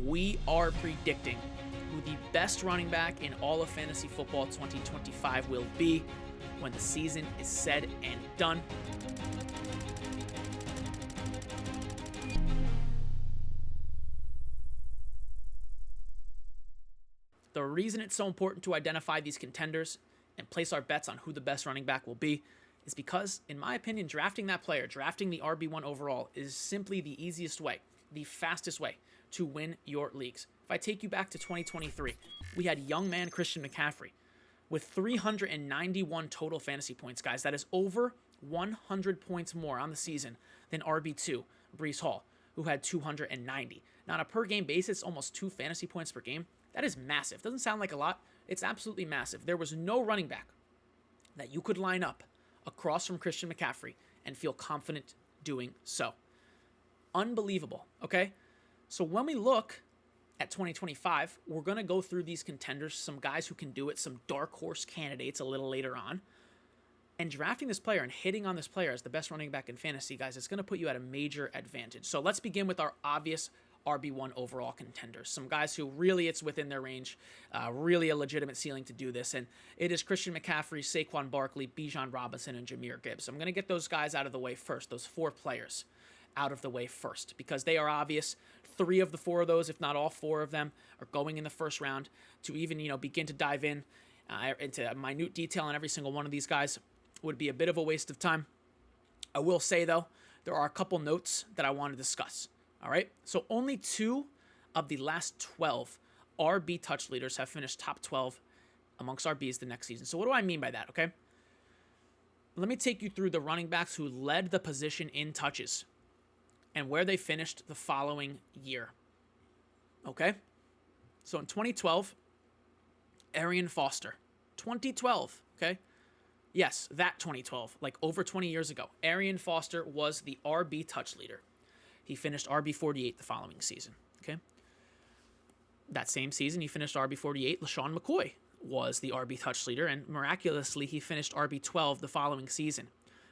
we are predicting who the best running back in all of fantasy football 2025 will be when the season is said and done. The reason it's so important to identify these contenders and place our bets on who the best running back will be is because, in my opinion, drafting that player, drafting the RB1 overall, is simply the easiest way, the fastest way to win your leagues. If I take you back to 2023, we had young man Christian McCaffrey with 391 total fantasy points, guys. That is over 100 points more on the season than RB2, Breece Hall, who had 290. Now, on a per-game basis, almost 2 fantasy points per game. That is massive. Doesn't sound like a lot. It's absolutely massive. There was no running back that you could line up across from Christian McCaffrey and feel confident doing so. Unbelievable, okay? So when we look at 2025, we're going to go through these contenders, some guys who can do it, some dark horse candidates a little later on. And drafting this player and hitting on this player as the best running back in fantasy, guys, it's going to put you at a major advantage. So let's begin with our obvious RB1 overall contenders. Some guys who really it's within their range, really a legitimate ceiling to do this. And it is Christian McCaffrey, Saquon Barkley, Bijan Robinson, and Jahmyr Gibbs. I'm going to get those guys out of the way first, those 4 players out of the way first, because they are obvious. 3 of the 4 of those, if not all 4 of them, are going in the first round. To even, begin to dive in into minute detail on every single one of these guys would be a bit of a waste of time. I will say, though, there are a couple notes that I want to discuss. All right, so only 2 of the last 12 RB touch leaders have finished top 12 amongst RBs the next season. So what do I mean by that, okay? Let me take you through the running backs who led the position in touches and where they finished the following year, okay? So in 2012, Arian Foster. 2012, okay? Yes, that 2012, like over 20 years ago. Arian Foster was the RB touch leader. He finished RB48 the following season, okay? That same season, he finished RB48. LaShawn McCoy was the RB touch leader, and miraculously, he finished RB12 the following season.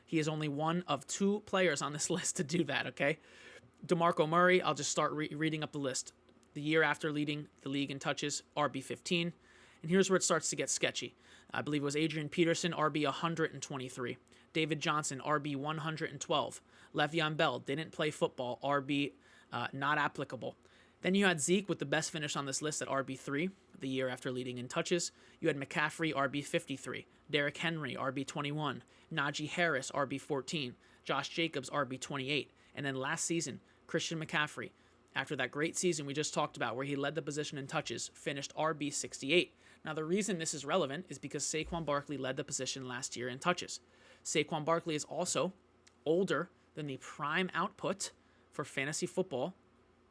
He is only one of 2 players on this list to do that, okay? DeMarco Murray, I'll just start reading up the list. The year after leading the league in touches, RB15. And here's where it starts to get sketchy. I believe it was Adrian Peterson, RB123. David Johnson, RB112. Le'Veon Bell didn't play football, RB not applicable. Then you had Zeke with the best finish on this list at RB3, the year after leading in touches. You had McCaffrey, RB53. Derrick Henry, RB21. Najee Harris, RB14. Josh Jacobs, RB28. And then last season, Christian McCaffrey, after that great season we just talked about where he led the position in touches, finished RB68. Now, the reason this is relevant is because Saquon Barkley led the position last year in touches. Saquon Barkley is also older than the prime output for fantasy football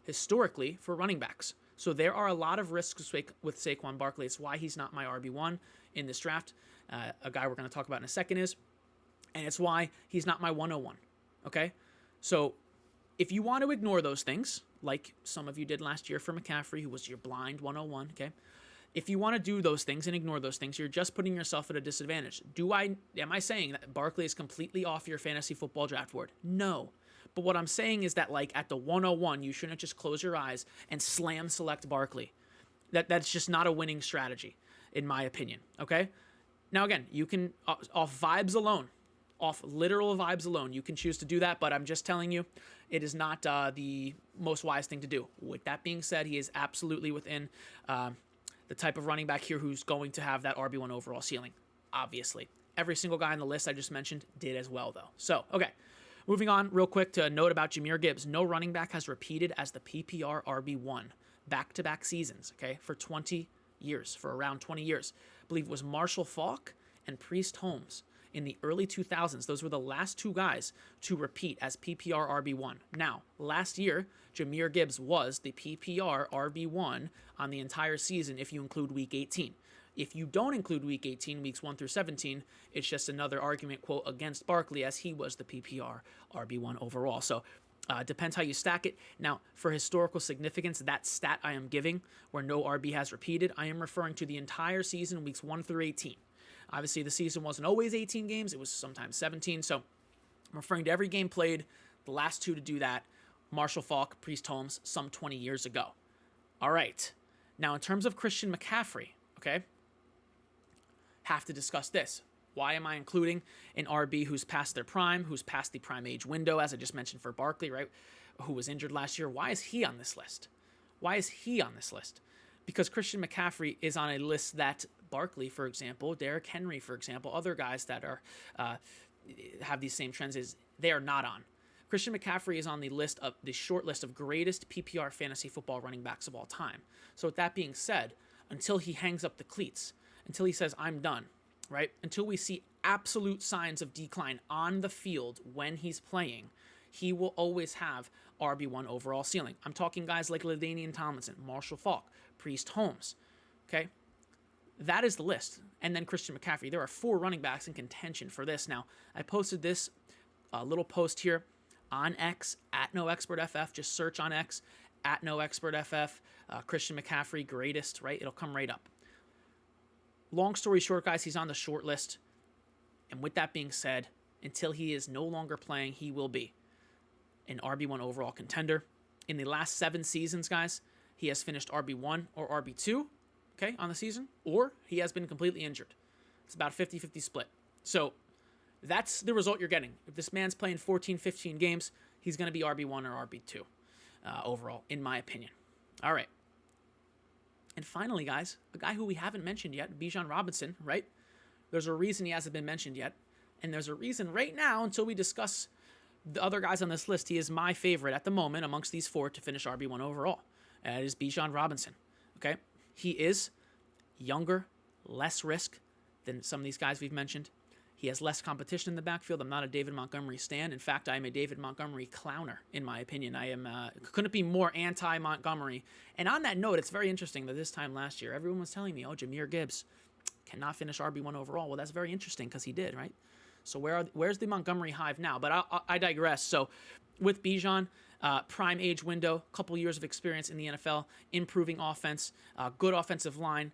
historically for running backs. So there are a lot of risks with Saquon Barkley. It's why he's not my RB1 in this draft. A guy we're going to talk about in a second is. And it's why he's not my 101. Okay? So if you want to ignore those things, like some of you did last year for McCaffrey, who was your blind 101, okay? If you want to do those things and ignore those things, you're just putting yourself at a disadvantage. Am I saying that Barkley is completely off your fantasy football draft board? No. But what I'm saying is that, like, at the 101, you shouldn't just close your eyes and slam select Barkley. That's just not a winning strategy, in my opinion, okay? Now, again, you can, off vibes alone, off literal vibes alone, you can choose to do that, but I'm just telling you, it is not the most wise thing to do. With that being said, he is absolutely within the type of running back here who's going to have that RB1 overall ceiling, obviously. Every single guy on the list I just mentioned did as well, though. So, okay, moving on real quick to a note about Jahmyr Gibbs. No running back has repeated as the PPR RB1 back-to-back seasons, okay, for 20 years, for around 20 years. I believe it was Marshall Faulk and Priest Holmes in the early 2000s. Those were the last 2 guys to repeat as PPR RB1. Now, last year, Jahmyr Gibbs was the PPR RB1 on the entire season if you include Week 18. If you don't include Week 18, Weeks 1 through 17, it's just another argument, quote, against Barkley, as he was the PPR RB1 overall. So, depends how you stack it. Now, for historical significance, that stat I am giving, where no RB has repeated, I am referring to the entire season, Weeks 1 through 18. Obviously, the season wasn't always 18 games. It was sometimes 17. So I'm referring to every game played, the last 2 to do that, Marshall Faulk, Priest Holmes, some 20 years ago. All right. Now, in terms of Christian McCaffrey, okay, have to discuss this. Why am I including an RB who's past their prime, who's past the prime age window, as I just mentioned for Barkley, right, who was injured last year? Why is he on this list? Why is he on this list? Because Christian McCaffrey is on a list that Barkley, for example, Derrick Henry, for example, other guys that are have these same trends, is they are not on. Christian McCaffrey is on the short list of greatest PPR fantasy football running backs of all time. So with that being said, until he hangs up the cleats, until he says, I'm done, right? Until we see absolute signs of decline on the field when he's playing, he will always have RB1 overall ceiling. I'm talking guys like LaDainian Tomlinson, Marshall Faulk, Priest Holmes, okay? That is the list. And then Christian McCaffrey. There are 4 running backs in contention for this. Now, I posted this little post here on X, at NOEXPERTFF. Just search on X, at NOEXPERTFF, Christian McCaffrey, greatest, right? It'll come right up. Long story short, guys, he's on the short list. And with that being said, until he is no longer playing, he will be an RB1 overall contender. In the last 7 seasons, guys, he has finished RB1 or RB2, okay, on the season, or he has been completely injured. It's about a 50-50 split. So that's the result you're getting. If this man's playing 14, 15 games, he's going to be RB1 or RB2 overall, in my opinion. All right. And finally, guys, a guy who we haven't mentioned yet, Bijan Robinson, right? There's a reason he hasn't been mentioned yet. And there's a reason right now, until we discuss the other guys on this list, he is my favorite at the moment amongst these 4 to finish RB1 overall. And it is Bijan Robinson, okay? He is younger, less risk than some of these guys we've mentioned. He has less competition in the backfield. I'm not a David Montgomery stan. In fact, I am a David Montgomery clowner, in my opinion. I am couldn't be more anti-Montgomery. And on that note, it's very interesting that this time last year, everyone was telling me, oh, Jahmyr Gibbs cannot finish RB1 overall. Well, that's very interesting because he did, right? So where's the Montgomery hive now? But I digress. So with Bijan, prime age window, couple years of experience in the NFL, improving offense, good offensive line,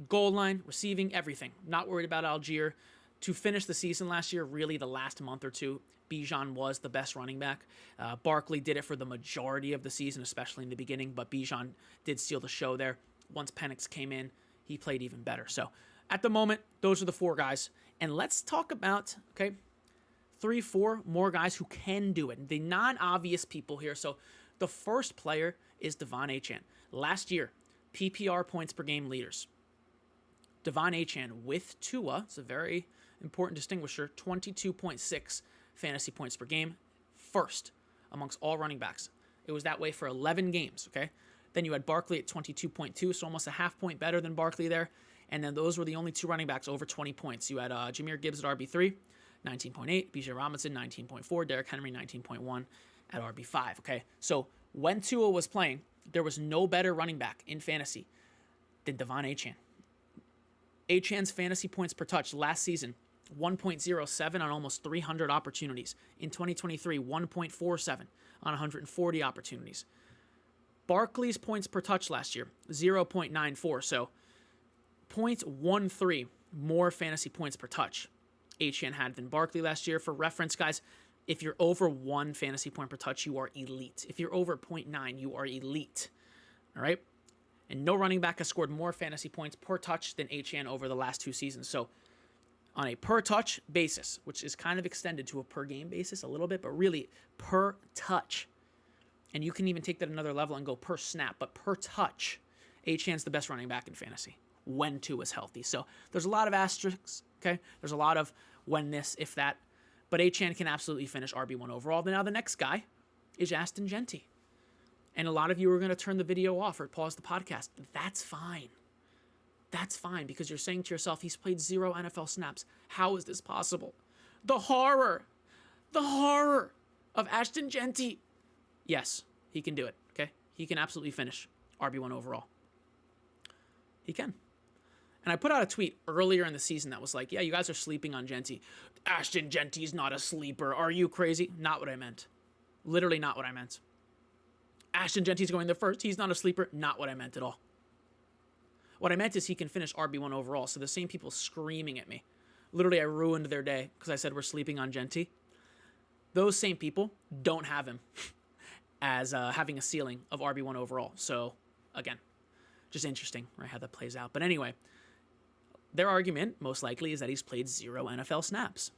goal line, receiving, everything. Not worried about Algier. To finish the season last year, really the last month or two, Bijan was the best running back. Barkley did it for the majority of the season, especially in the beginning, but Bijan did steal the show there. Once Penix came in, he played even better. So at the moment, those are the 4 guys. And let's talk about, okay, 3, 4 more guys who can do it. The non-obvious people here. So the first player is Devon Achane. Last year, PPR points per game leaders. Devon Achane with Tua, it's a very important distinguisher, 22.6 fantasy points per game, first amongst all running backs. It was that way for 11 games, okay? Then you had Barkley at 22.2, so almost a half point better than Barkley there. And then those were the only 2 running backs over 20 points. You had Jahmyr Gibbs at RB3, 19.8, Bijan Robinson, 19.4, Derrick Henry, 19.1 at RB5, okay? So when Tua was playing, there was no better running back in fantasy than Devon Achane. Achane's fantasy points per touch last season, 1.07 on almost 300 opportunities. In 2023, 1.47 on 140 opportunities. Barkley's points per touch last year, 0.94. So 0.13 more fantasy points per touch Achane had than Barkley last year. For reference, guys, if you're over 1 fantasy point per touch, you are elite. If you're over 0.9, you are elite. All right? And no running back has scored more fantasy points per touch than Achane over the last 2 seasons. So on a per touch basis, which is kind of extended to a per game basis a little bit, but really per touch. And you can even take that another level and go per snap, but per touch, Achane's the best running back in fantasy when Tua is healthy. So there's a lot of asterisks, okay? There's a lot of when this, if that. But Achane can absolutely finish RB1 overall. Now the next guy is Ashton Jeanty. And a lot of you are going to turn the video off or pause the podcast. That's fine. That's fine because you're saying to yourself, he's played 0 NFL snaps. How is this possible? The horror of Ashton Jeanty. Yes, he can do it, okay? He can absolutely finish RB1 overall. He can. And I put out a tweet earlier in the season that was like, yeah, you guys are sleeping on Jeanty. Ashton Jeanty's not a sleeper. Are you crazy? Not what I meant. Literally not what I meant. Ashton Jeanty's going there first. He's not a sleeper. Not what I meant at all. What I meant is he can finish RB1 overall. So the same people screaming at me. Literally, I ruined their day because I said we're sleeping on Jeanty. Those same people don't have him as having a ceiling of RB1 overall. So again, just interesting, right, how that plays out. But anyway, their argument, most likely, is that he's played 0 NFL snaps.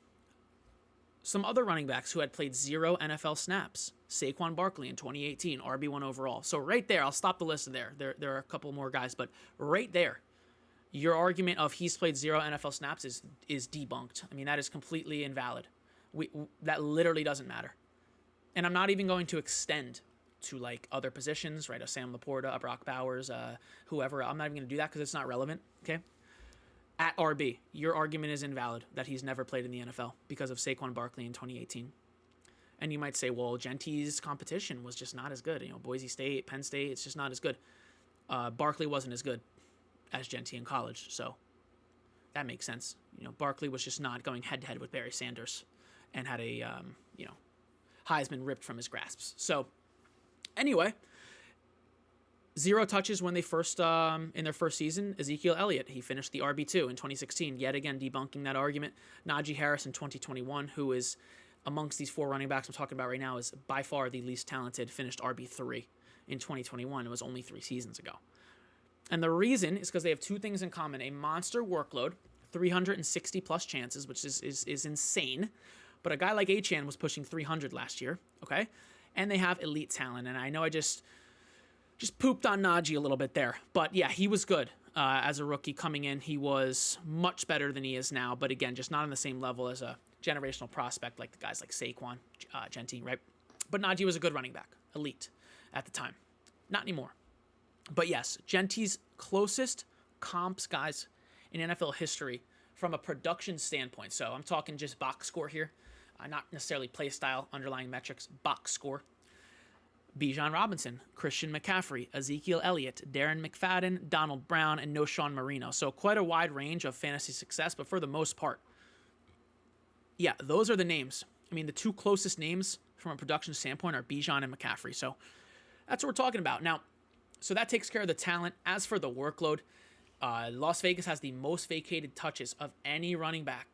Some other running backs who had played 0 NFL snaps. Saquon Barkley in 2018, RB1 overall. So right there, I'll stop the list there. There are a couple more guys, but right there, your argument of he's played 0 NFL snaps is debunked. I mean, that is completely invalid. That literally doesn't matter. And I'm not even going to extend to like other positions, right? A Sam Laporta, a Brock Bowers, whoever. I'm not even going to do that because it's not relevant, okay? At RB, your argument is invalid that he's never played in the NFL because of Saquon Barkley in 2018. And you might say, well, Jeanty's competition was just not as good. You know, Boise State, Penn State, it's just not as good. Barkley wasn't as good as Jeanty in college, so that makes sense. You know, Barkley was just not going head-to-head with Barry Sanders and had a, Heisman ripped from his grasps. So, anyway, 0 touches when they first, in their first season. Ezekiel Elliott, he finished the RB2 in 2016, yet again debunking that argument. Najee Harris in 2021, who is amongst these 4 running backs I'm talking about right now, is by far the least talented, finished RB3 in 2021. It was only 3 seasons ago. And the reason is because they have 2 things in common. A monster workload, 360-plus chances, which is insane. But a guy like Achane was pushing 300 last year, okay? And they have elite talent. And I know I just pooped on Najee a little bit there. But, yeah, he was good as a rookie coming in. He was much better than he is now. But, again, just not on the same level as a generational prospect like the guys like Saquon, Jeanty, right? But Najee was a good running back, elite at the time. Not anymore. But yes, Jeanty's closest comps, guys, in NFL history from a production standpoint. So I'm talking just box score here, not necessarily play style, underlying metrics, box score. Bijan Robinson, Christian McCaffrey, Ezekiel Elliott, Darren McFadden, Donald Brown, and Noshawn Marino. So quite a wide range of fantasy success, but for the most part, yeah, those are the names. I mean, the 2 closest names from a production standpoint are Bijan and McCaffrey. So that's what we're talking about. Now, so that takes care of the talent. As for the workload, Las Vegas has the most vacated touches of any running back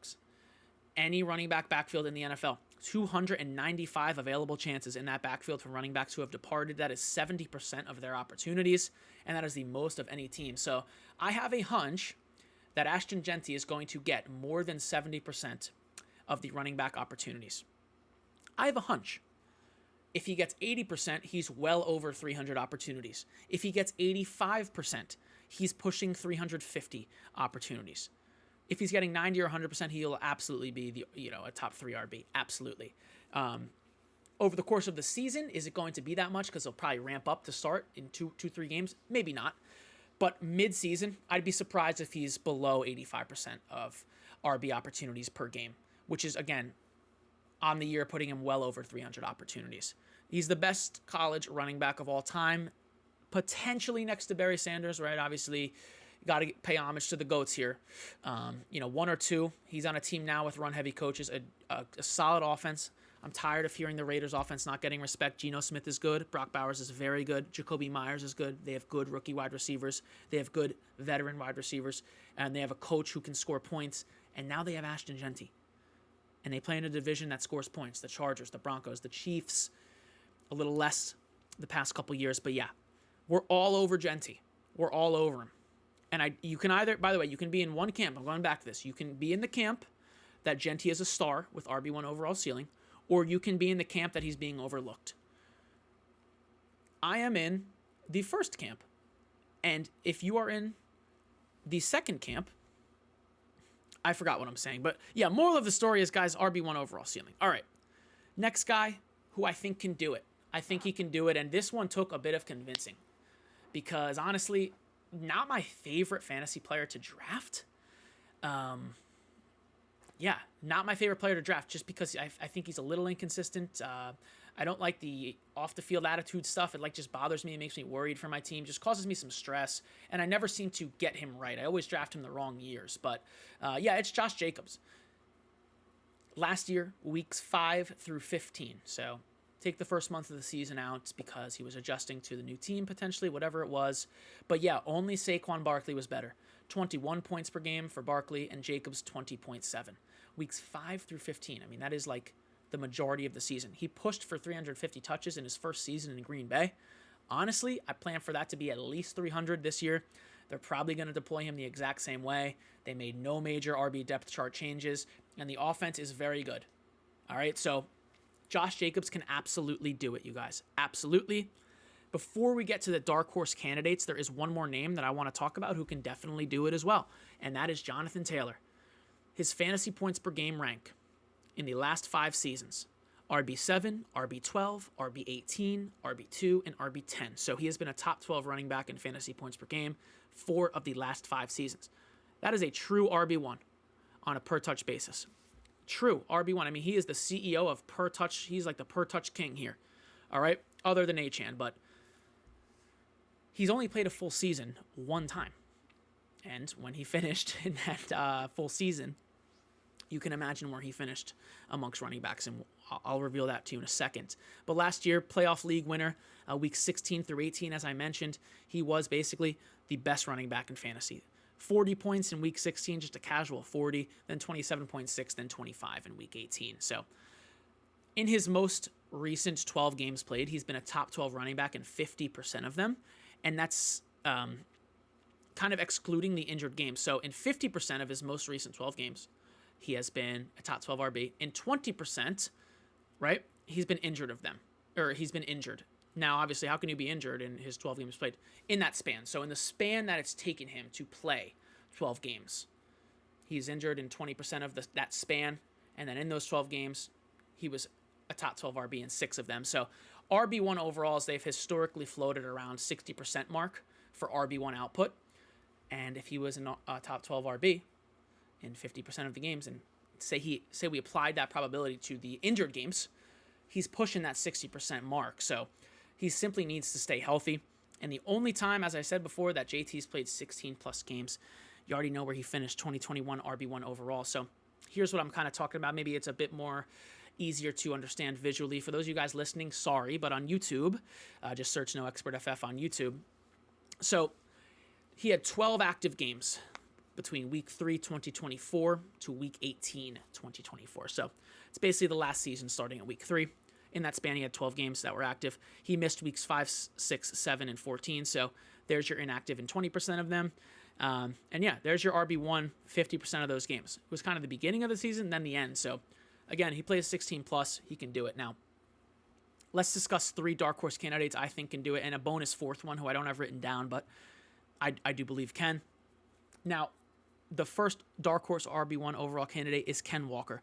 backfield in the NFL. 295 available chances in that backfield for running backs who have departed. That is 70% of their opportunities, and that is the most of any team. So I have a hunch that Ashton Jeanty is going to get more than 70% of the running back opportunities. I have a hunch. If he gets 80%, he's well over 300 opportunities. If he gets 85%, he's pushing 350 opportunities. If he's getting 90 or 100%, he'll absolutely be a top 3 RB. Absolutely. Over the course of the season, is it going to be that much? Because he'll probably ramp up to start in 2-3 games. Maybe not. But mid-season, I'd be surprised if he's below 85% of RB opportunities per game, which is, again, on the year, putting him well over 300 opportunities. He's the best college running back of all time, potentially next to Barry Sanders, right? Obviously, you got to pay homage to the GOATs here. 1 or 2. He's on a team now with run-heavy coaches, a solid offense. I'm tired of hearing the Raiders' offense not getting respect. Geno Smith is good. Brock Bowers is very good. Jacoby Myers is good. They have good rookie wide receivers. They have good veteran wide receivers. And they have a coach who can score points. And now they have Ashton Jeanty. And they play in a division that scores points. The Chargers, the Broncos, the Chiefs, a little less the past couple years. But yeah, we're all over Jeanty. We're all over him. And you can either, by the way, you can be in one camp. I'm going back to this. You can be in the camp that Jeanty is a star with RB1 overall ceiling, or you can be in the camp that he's being overlooked. I am in the first camp. And if you are in the second camp, I forgot what I'm saying. But yeah, moral of the story is, guys, RB1 overall ceiling. All right. Next guy who I think can do it. I think he can do it. And this one took a bit of convincing. Because honestly, not my favorite fantasy player to draft. Yeah, not my favorite player to draft just because I think he's a little inconsistent. I don't like the off-the-field attitude stuff. It just bothers me. It makes me worried for my team. Just causes me some stress. And I never seem to get him right. I always draft him the wrong years. But, yeah, it's Josh Jacobs. Last year, weeks 5 through 15. So take the first month of the season out because he was adjusting to the new team, potentially, whatever it was. But, yeah, only Saquon Barkley was better. 21 points per game for Barkley and Jacobs 20.7. Weeks 5 through 15. I mean, that is the majority of the season. He pushed for 350 touches in his first season in Green Bay. Honestly, I plan for that to be at least 300 this year. They're probably going to deploy him the exact same way. They made no major RB depth chart changes, and the offense is very good. All right, so Josh Jacobs can absolutely do it, you guys. Absolutely. Before we get to the dark horse candidates, there is one more name that I want to talk about who can definitely do it as well, and that is Jonathan Taylor. His fantasy points per game rank in the last 5 seasons: RB7, RB12, RB18, RB2, and RB10. So he has been a top 12 running back in fantasy points per game 4 of the last 5 seasons. That is a true RB1 on a per touch basis. True RB1. I mean, he is the CEO of per touch. He's like the per touch king here. All right. Other than Achan, but he's only played a full season 1 time. And when he finished in that full season, you can imagine where he finished amongst running backs, and I'll reveal that to you in a second. But last year, playoff league winner, week 16 through 18, as I mentioned, he was basically the best running back in fantasy. 40 points in week 16, just a casual 40, then 27.6, then 25 in week 18. So in his most recent 12 games played, he's been a top 12 running back in 50% of them, and that's kind of excluding the injured games. So in 50% of his most recent 12 games, he has been a top 12 RB. In 20%, right, he's been injured of them, or he's been injured. Now, obviously, how can you be injured in his 12 games played? In that span. So in the span that it's taken him to play 12 games, he's injured in 20% of that span. And then in those 12 games, he was a top 12 RB in 6 of them. So RB1 overalls, they've historically floated around 60% mark for RB1 output. And if he was a top 12 RB in 50% of the games, and say we applied that probability to the injured games, he's pushing that 60% mark. So he simply needs to stay healthy. And the only time, as I said before, that JT's played 16 plus games, you already know where he finished 2021 RB1 overall. So here's what I'm kind of talking about. Maybe it's a bit more easier to understand visually. For those of you guys listening, sorry, but on YouTube, just search NOEXPERT on YouTube. So he had 12 active games between week 3, 2024 to week 18, 2024. So it's basically the last season starting at week 3. In that span, he had 12 games that were active. He missed weeks 5, 6, 7, and 14. So there's your inactive in 20% of them. And yeah, there's your RB1, 50% of those games. It was kind of the beginning of the season, then the end. So again, he plays 16 plus. He can do it. Now, let's discuss 3 dark horse candidates I think can do it, and a bonus 4th one who I don't have written down, but I do believe can. Now, the first dark horse RB1 overall candidate is Ken Walker.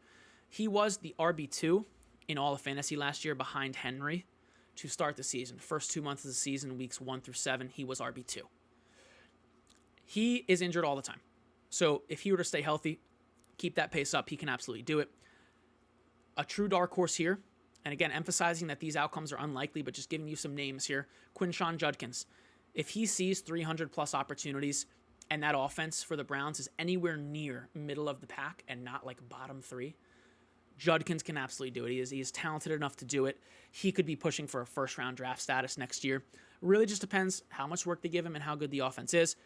He was the RB2 in all of fantasy last year behind Henry to start the season. First 2 months of the season, weeks 1 through 7, he was RB2. He is injured all the time. So if he were to stay healthy, keep that pace up, he can absolutely do it. A true dark horse here, and again, emphasizing that these outcomes are unlikely, but just giving you some names here. Quinshon Judkins. If he sees 300 plus opportunities and that offense for the Browns is anywhere near middle of the pack and not like bottom 3, Judkins can absolutely do it. He is talented enough to do it. He could be pushing for a first-round draft status next year. Really just depends how much work they give him and how good the offense is.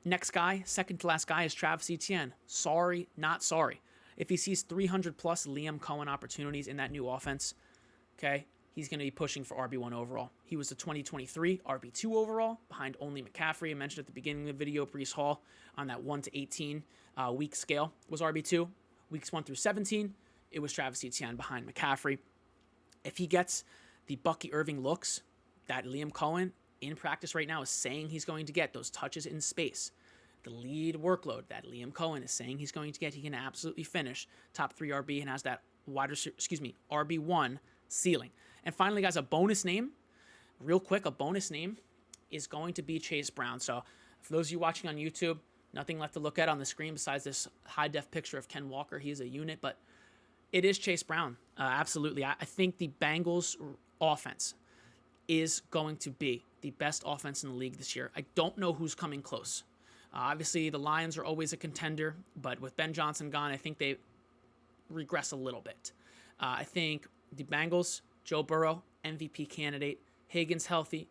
Next guy, second to last guy, is Travis Etienne. Sorry, not sorry. If he sees 300 plus Liam Cohen opportunities in that new offense, okay, he's going to be pushing for RB1 overall. He was the 2023 RB2 overall behind only McCaffrey. I mentioned at the beginning of the video, Breece Hall on that 1 to 18 week scale was RB2. Weeks 1 through 17, it was Travis Etienne behind McCaffrey. If he gets the Bucky Irving looks that Liam Cohen in practice right now is saying he's going to get, those touches in space, the lead workload that Liam Cohen is saying he's going to get, he can absolutely finish top 3 RB and has that RB1 ceiling. And finally, guys, a bonus name, real quick, a bonus name is going to be Chase Brown. So for those of you watching on YouTube, nothing left to look at on the screen besides this high-def picture of Ken Walker. He's a unit, but it is Chase Brown. Absolutely. I think the Bengals offense is going to be the best offense in the league this year. I don't know who's coming close. Obviously, the Lions are always a contender, but with Ben Johnson gone, I think they regress a little bit. I think the Bengals, Joe Burrow, MVP candidate, Higgins healthy,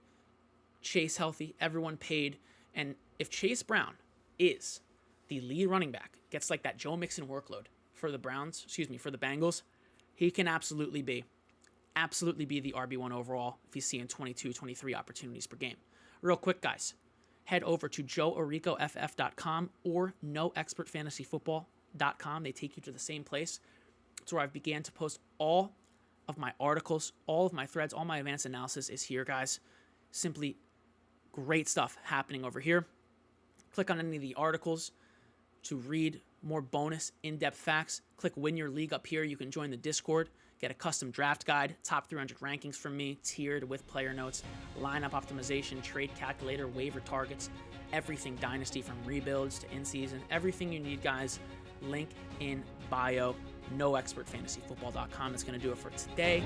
Chase healthy, everyone paid. And if Chase Brown is the lead running back, gets like that Joe Mixon workload for the Bengals, he can absolutely be absolutely be the RB1 overall if he's seeing 22, 23 opportunities per game. Real quick, guys, head over to joeoricoff.com or NOEXPERTFantasyFootball.com. They take you to the same place. It's where I've began to post all of my articles, all of my threads, all my advanced analysis is here, guys. Simply great stuff happening over here. Click on any of the articles to read more bonus in-depth facts. Click Win Your League up here. You can join the Discord, get a custom draft guide, top 300 rankings from me, tiered with player notes, lineup optimization, trade calculator, waiver targets, everything Dynasty from rebuilds to in-season, everything you need, guys. Link in bio. NOEXPERTFantasyFootball.com. That's going to do it for today.